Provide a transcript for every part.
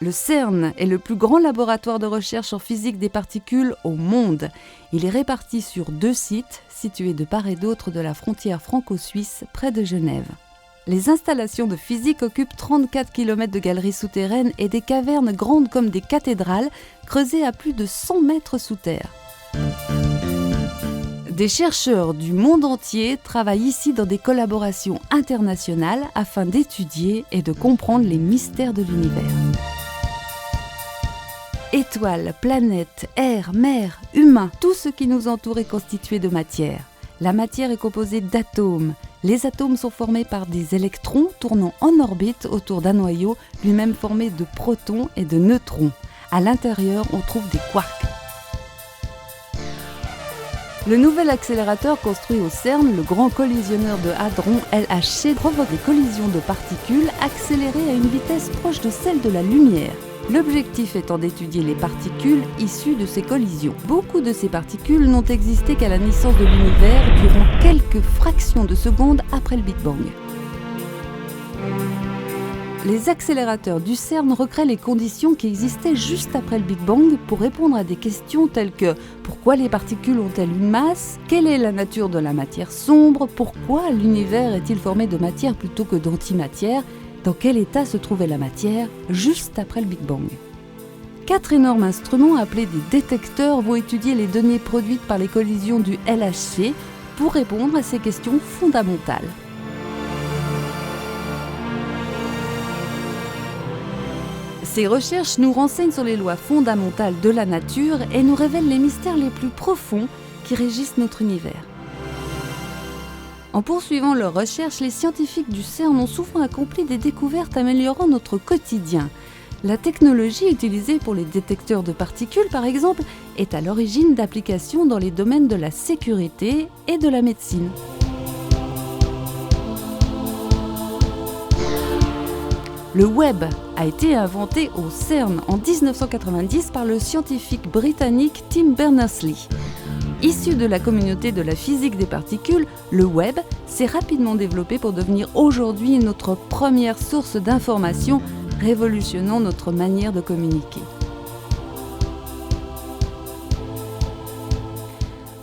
Le CERN est le plus grand laboratoire de recherche en physique des particules au monde. Il est réparti sur 2 sites, situés de part et d'autre de la frontière franco-suisse, près de Genève. Les installations de physique occupent 34 km de galeries souterraines et des cavernes grandes comme des cathédrales, creusées à plus de 100 mètres sous terre. Des chercheurs du monde entier travaillent ici dans des collaborations internationales afin d'étudier et de comprendre les mystères de l'univers. Étoiles, planètes, air, mer, humains, tout ce qui nous entoure est constitué de matière. La matière est composée d'atomes. Les atomes sont formés par des électrons tournant en orbite autour d'un noyau, lui-même formé de protons et de neutrons. À l'intérieur, on trouve des quarks. Le nouvel accélérateur construit au CERN, le grand collisionneur de hadrons LHC, provoque des collisions de particules accélérées à une vitesse proche de celle de la lumière. L'objectif étant d'étudier les particules issues de ces collisions. Beaucoup de ces particules n'ont existé qu'à la naissance de l'univers durant quelques fractions de secondes après le Big Bang. Les accélérateurs du CERN recréent les conditions qui existaient juste après le Big Bang pour répondre à des questions telles que pourquoi les particules ont-elles une masse? Quelle est la nature de la matière sombre? Pourquoi l'univers est-il formé de matière plutôt que d'antimatière? Dans quel état se trouvait la matière juste après le Big Bang? 4 énormes instruments appelés des détecteurs vont étudier les données produites par les collisions du LHC pour répondre à ces questions fondamentales. Ces recherches nous renseignent sur les lois fondamentales de la nature et nous révèlent les mystères les plus profonds qui régissent notre univers. En poursuivant leurs recherches, les scientifiques du CERN ont souvent accompli des découvertes améliorant notre quotidien. La technologie utilisée pour les détecteurs de particules, par exemple, est à l'origine d'applications dans les domaines de la sécurité et de la médecine. Le web a été inventé au CERN en 1990 par le scientifique britannique Tim Berners-Lee. Issu de la communauté de la physique des particules, le web s'est rapidement développé pour devenir aujourd'hui notre première source d'information, révolutionnant notre manière de communiquer.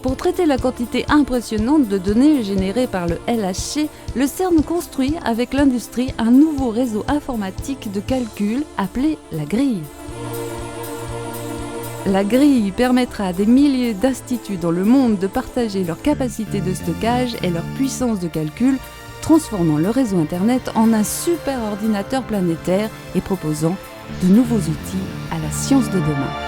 Pour traiter la quantité impressionnante de données générées par le LHC, le CERN construit avec l'industrie un nouveau réseau informatique de calcul appelé la grille. La grille permettra à des milliers d'instituts dans le monde de partager leur capacité de stockage et leur puissance de calcul, transformant le réseau Internet en un super ordinateur planétaire et proposant de nouveaux outils à la science de demain.